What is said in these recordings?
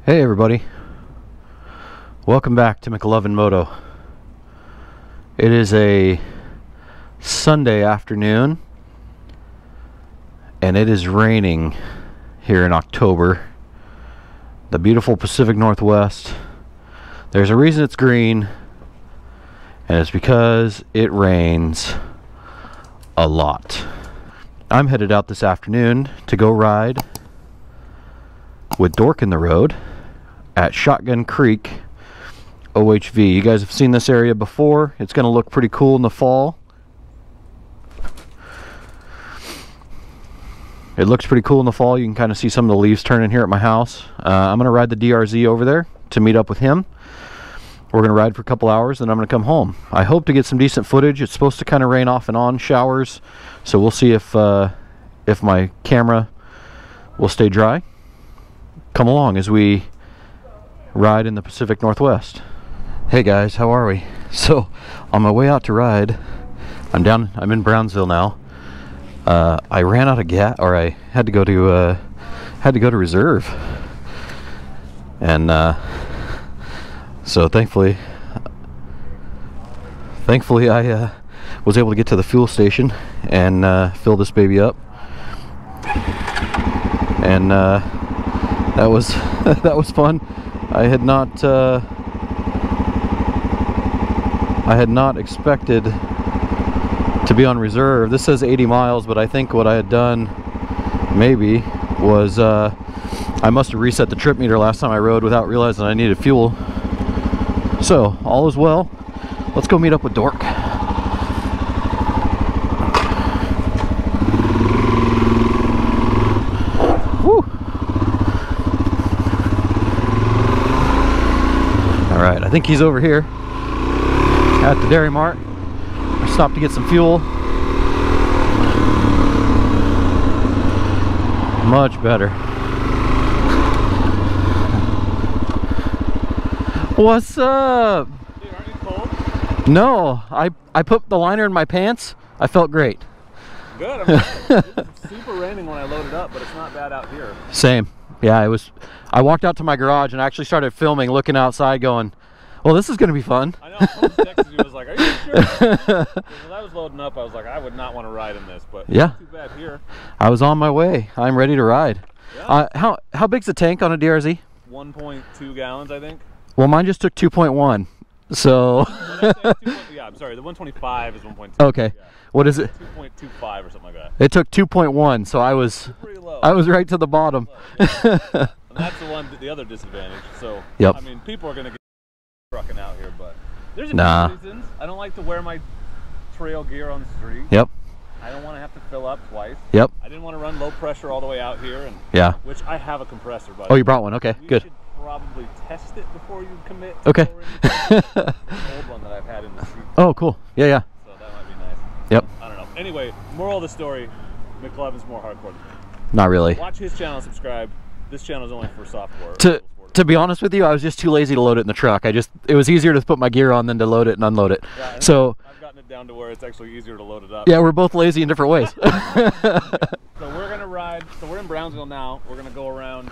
Hey everybody, welcome back to McLovinmoto. It is a Sunday afternoon and it is raining here in October. The beautiful Pacific Northwest. There's a reason it's green, and it's because it rains a lot. I'm headed out this afternoon to go ride with Dork in the road at Shotgun Creek OHV. You guys have seen this area before. It's going to look pretty cool in the fall. It looks pretty cool in the fall. You can kind of see some of the leaves turning here at my house. I'm going to ride the DRZ over there to meet up with him. We're going to ride for a couple hours, then I'm going to come home. I hope to get some decent footage. It's supposed to kind of rain off and on, showers, so we'll see if my camera will stay dry. Come along as we ride in the Pacific Northwest. Hey guys, how are we? So on my way out to ride, I'm in Brownsville now. I ran out of gas, or I had to go to reserve, and so thankfully I was able to get to the fuel station and fill this baby up, and that was that was fun. I had not expected to be on reserve. This says 80 miles, but I think what I had done maybe was I must have reset the trip meter last time I rode without realizing I needed fuel. So all is well. Let's go meet up with Dork. Woo! Alright, I think he's over here at the Dairy Mart. I stopped to get some fuel. Much better. What's up? Dude, aren't you cold? No, I put the liner in my pants. I felt great. Good. It's super raining when I loaded up, but it's not bad out here. Same. Yeah, it was. I walked out to my garage and actually started filming, looking outside, going, well, this is going to be fun. I know. I texted you. I was like, are you sure? When I was loading up, I was like, I would not want to ride in this, but yeah, not too bad here. I was on my way. I'm ready to ride. Yeah. How big's the tank on a DRZ? 1.2 gallons, I think. Well, mine just took 2.1. So. Yeah, I'm sorry. The 125 is 1.2. Okay. Yeah. What is it? 2.25 or something like that. It took 2.1, so I was pretty low. I was right to the bottom. Yeah. And that's the other disadvantage. So yep. I mean, people are gonna get trucking out here, but there's a few reasons. I don't like to wear my trail gear on the street. Yep. I don't want to have to fill up twice. Yep. I didn't want to run low pressure all the way out here, and yeah. Which I have a compressor, by the way. Oh, way. you brought one. Okay, You good. should probably test it before you commit. Okay. An old one that I've had in the seat. Oh, cool. Yeah, yeah. So that might be nice. Yep. I don't know. Anyway, moral of the story: McLovin's more hardcore. Not really. Watch his channel, subscribe. This channel is only for software. To be honest with you, I was just too lazy to load it in the truck. It was easier to put my gear on than to load it and unload it. Yeah, so I've gotten it down to where it's actually easier to load it up. Yeah, we're both lazy in different ways. So we're gonna ride. So we're in Brownsville now. We're gonna go around.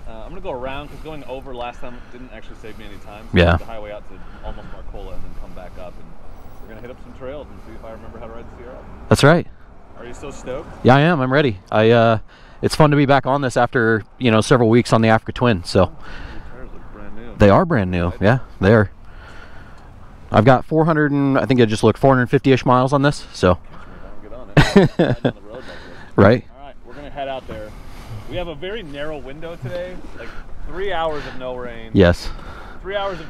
I'm gonna go around because going over last time didn't actually save me any time. So yeah. The highway out to almost Marcola and then come back up, and we're gonna hit up some trails and see if I remember how to ride the Sierra. That's right. Are you still stoked? Yeah, I am. I'm ready. It's fun to be back on this after several weeks on the Africa Twin. So. Tires look brand new. They are brand new. Yeah, they are. I've got 400 and I think I just looked 450-ish miles on this. So. Get on it. Right. All right, we're gonna head out there. We have a very narrow window today, like 3 hours of no rain. Yes. 3 hours of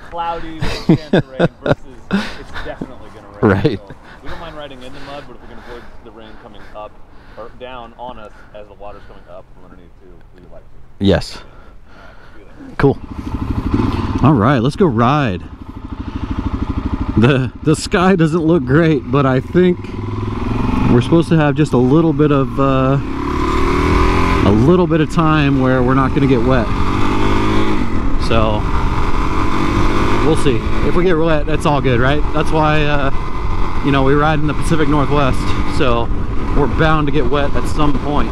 cloudy with a chance of rain versus it's definitely gonna rain. Right. So we don't mind riding in the mud, but if we can avoid the rain coming up or down on us as the water's coming up from underneath too, we would like to. Yes. Cool. All right, let's go ride. The sky doesn't look great, but I think we're supposed to have just a little bit of time where we're not going to get wet. So we'll see. If we get wet, that's all good, right? That's why we ride in the Pacific Northwest, so we're bound to get wet at some point.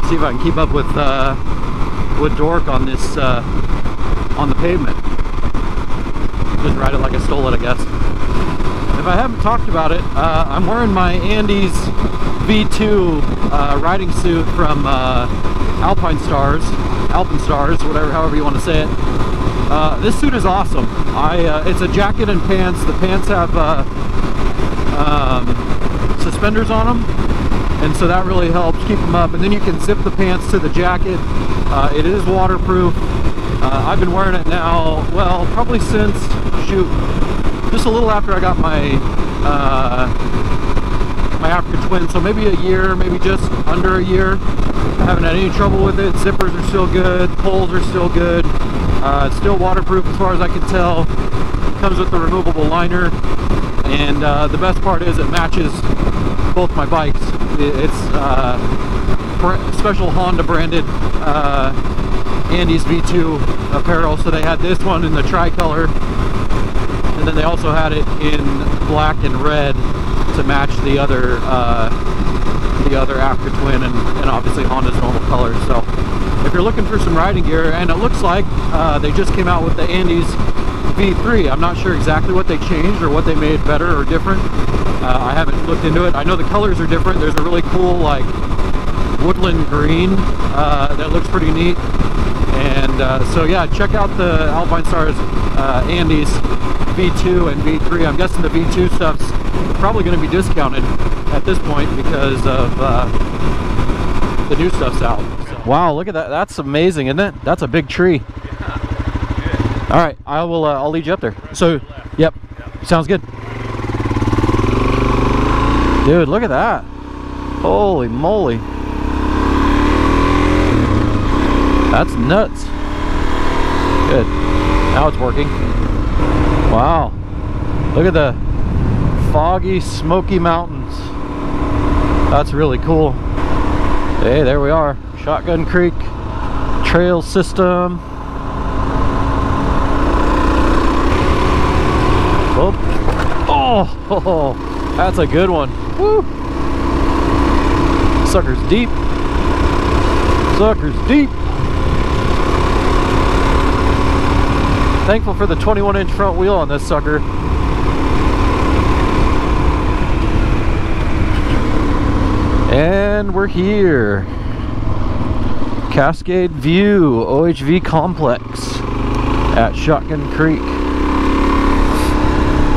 See if I can keep up with Dork on this on the pavement. Just ride it like I stole it, I guess. If I haven't talked about it, I'm wearing my Andes V2 riding suit from Alpinestars, whatever, however you want to say it. This suit is awesome. It's a jacket and pants. The pants have suspenders on them, and so that really helps keep them up. And then you can zip the pants to the jacket. It is waterproof. I've been wearing it now, well, probably since, shoot, just a little after I got my my African twin, so maybe a year, maybe just under a year. I haven't had any trouble with it. Zippers are still good, poles are still good. It's still waterproof as far as I can tell. Comes with the removable liner, and the best part is it matches both my bikes. It's special Honda branded Andes V2 apparel, so they had this one in the tricolor, and then they also had it in black and red to match the other Africa Twin and obviously Honda's normal colors. So if you're looking for some riding gear, and it looks like they just came out with the Andes V3. I'm not sure exactly what they changed or what they made better or different. I haven't looked into it. I know the colors are different. There's a really cool like woodland green that looks pretty neat. And so yeah, check out the Alpinestars Andes V2 and V3. I'm guessing the V2 stuff's probably going to be discounted at this point because of the new stuff's out. So. Wow, look at that. That's amazing, isn't it? That's a big tree. Yeah. All right, I'll lead you up there. So, yep, sounds good. Dude, look at that. Holy moly. That's nuts. Good. Now it's working. Wow. Look at the foggy, smoky mountains. That's really cool. Hey, there we are. Shotgun Creek trail system. Oh, that's a good one. Woo. Sucker's deep. Sucker's deep. Thankful for the 21-inch front wheel on this sucker. And we're here. Cascade View OHV Complex at Shotgun Creek.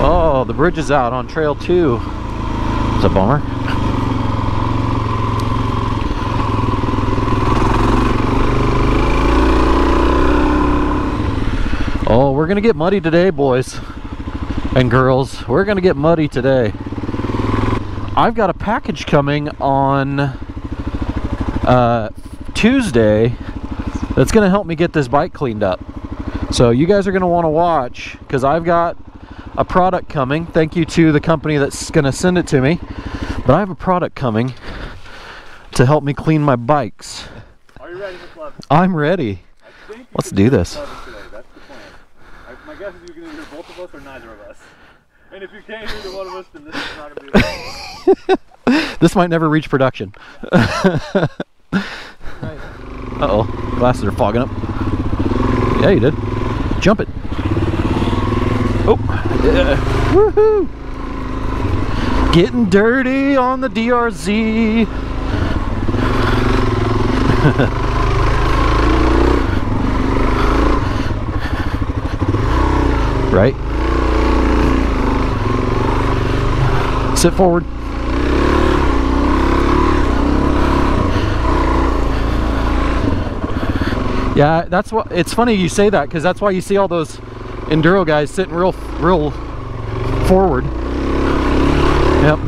Oh, the bridge is out on Trail 2. It's a bummer. Oh, we're gonna get muddy today, boys and girls. We're gonna get muddy today. I've got a package coming on Tuesday that's gonna help me get this bike cleaned up. So you guys are gonna want to watch, because I've got a product coming. Thank you to the company that's gonna send it to me. But I have a product coming to help me clean my bikes. Are you ready, McLovin? I'm ready. Let's do this. My guess is you can either both of us or neither of us. And if you can't either one of us, then this is not going to be right. This might never reach production. Uh-oh, glasses are fogging up. Yeah, you did. Jump it. Oh, yeah. Woohoo! Getting dirty on the DRZ. Right? Sit forward. Yeah, that's what, it's funny you say that, because that's why you see all those enduro guys sitting real forward. Yep.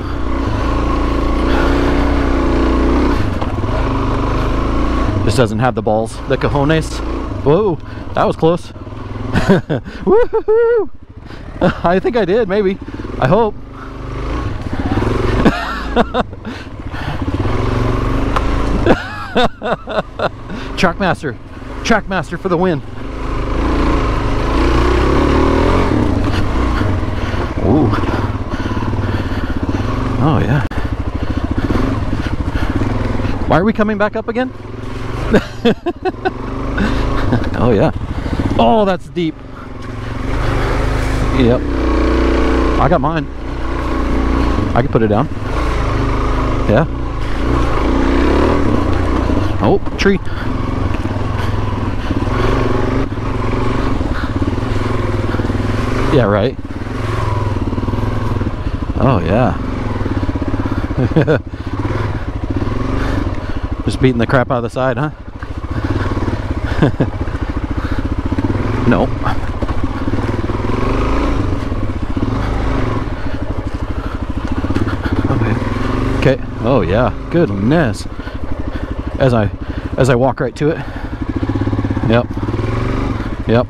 Just doesn't have the balls, the cojones. Whoa, that was close. Woohoo! I think I did, maybe. I hope. Trackmaster for the win. Ooh. Oh yeah. Why are we coming back up again? Oh yeah. Oh, that's deep. Yep. I got mine. I can put it down. Yeah. Oh, tree. Yeah, right. Oh yeah. Just beating the crap out of the side, huh? Nope. Okay. Oh yeah. Goodness. As I walk right to it. Yep. Yep.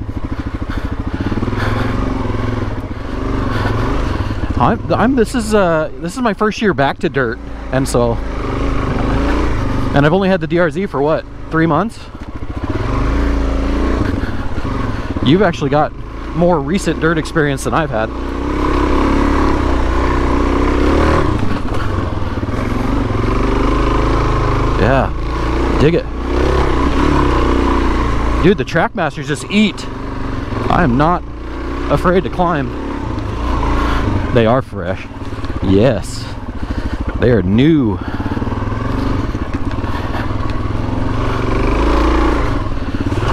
This is my first year back to dirt, and I've only had the DRZ for what, 3 months? You've actually got more recent dirt experience than I've had. Yeah, dig it. Dude, the Trackmasters just eat. I am not afraid to climb. They are fresh. Yes. They are new.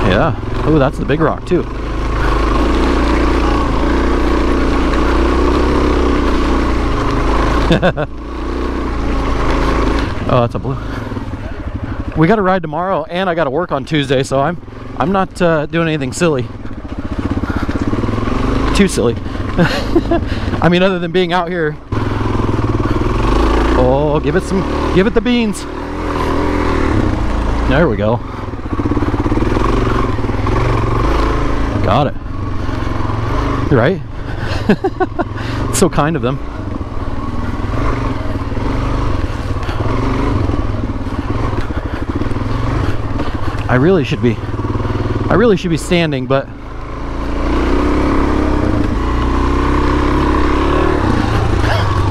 Yeah. Oh, that's the big rock too. Oh, that's a blue. We got to ride tomorrow, and I got to work on Tuesday, so I'm not doing anything silly. Too silly. I mean, other than being out here. Oh, give it the beans. There we go. Got it. Right? So kind of them. I really should be standing, but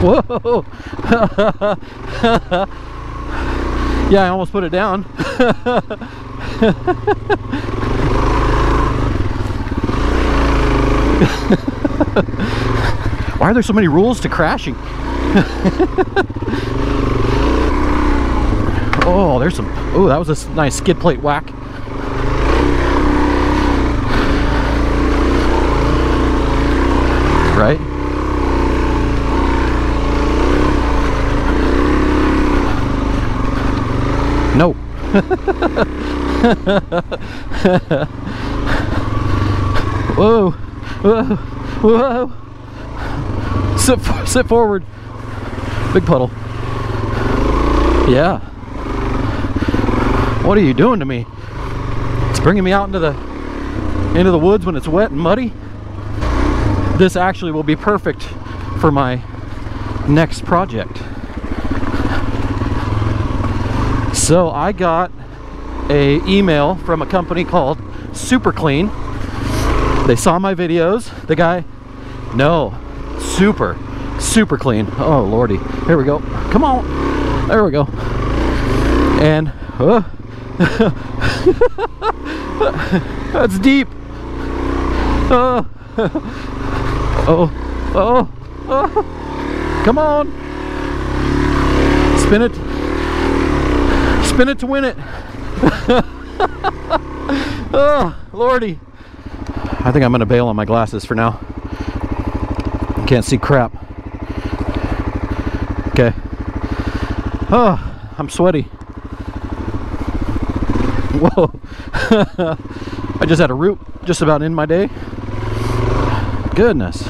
whoa. Yeah, I almost put it down. Why are there so many rules to crashing? Oh, there's some. Oh, that was a nice skid plate whack. Right? No. Whoa. Whoa. Whoa. Sit forward. Big puddle. Yeah. What are you doing to me? It's bringing me out into the woods when it's wet and muddy. This actually will be perfect for my next project. So I got an email from a company called Super Clean. They saw my videos. The guy, no, super clean. Oh lordy, here we go. Come on, there we go. And that's deep. Oh, come on, spin it to win it. Oh lordy, I think I'm gonna bail on my glasses for now. Can't see crap. Okay. Oh, I'm sweaty. Whoa. I just had a root just about in my day. Goodness.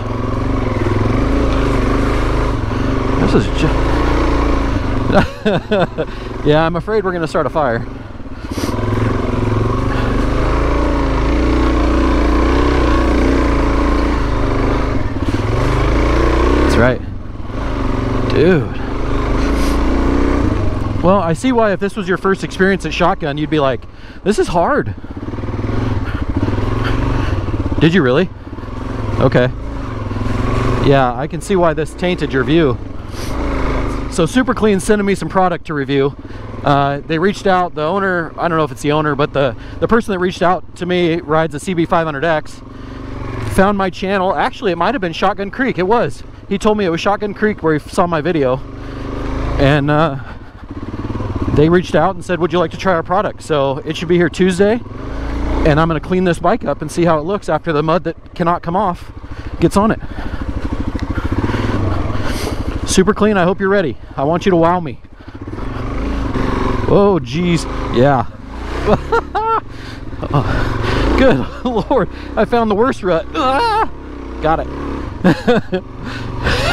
This is just yeah, I'm afraid we're gonna start a fire. That's right. Dude. Well, I see why if this was your first experience at Shotgun, you'd be like, this is hard. Did you really? Okay. Yeah, I can see why this tainted your view. So Super Clean sending me some product to review, They reached out, the owner, I don't know if it's the owner, but the person that reached out to me rides a CB500X, found my channel. Actually, it might have been Shotgun Creek. It was. He told me it was Shotgun Creek where he saw my video, and they reached out and said, would you like to try our product? So it should be here Tuesday, and I'm going to clean this bike up and see how it looks after the mud that cannot come off gets on it. Super clean. I hope you're ready. I want you to wow me. Oh geez, yeah. Oh, good Lord, I found the worst rut. Ah! Got it.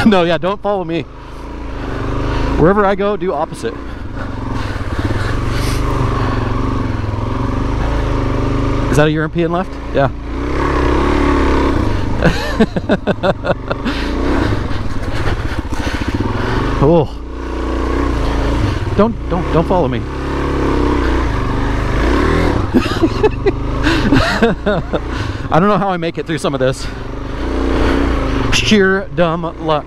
No, yeah, don't follow me. Wherever I go, do opposite. Is that a European left? Yeah. Oh. Don't follow me. I don't know how I make it through some of this. Sheer dumb luck.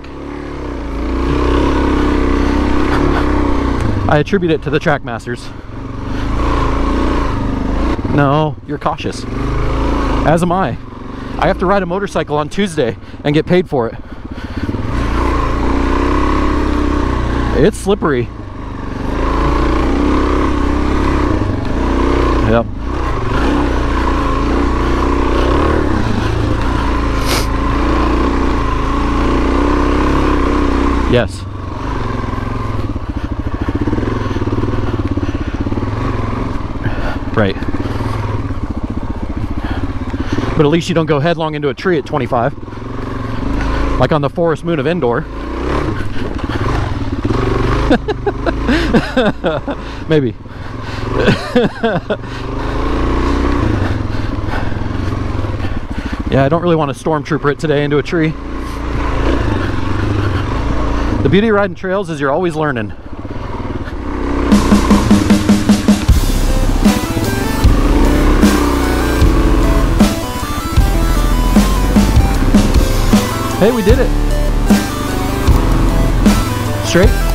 I attribute it to the track masters. No, you're cautious. As am I. I have to ride a motorcycle on Tuesday and get paid for it. It's slippery. Yep. Yes. Right. But at least you don't go headlong into a tree at 25. Like on the Forest Moon of Indoor. Maybe. Yeah, I don't really want to stormtrooper it today into a tree. The beauty of riding trails is you're always learning. Hey, we did it. Straight.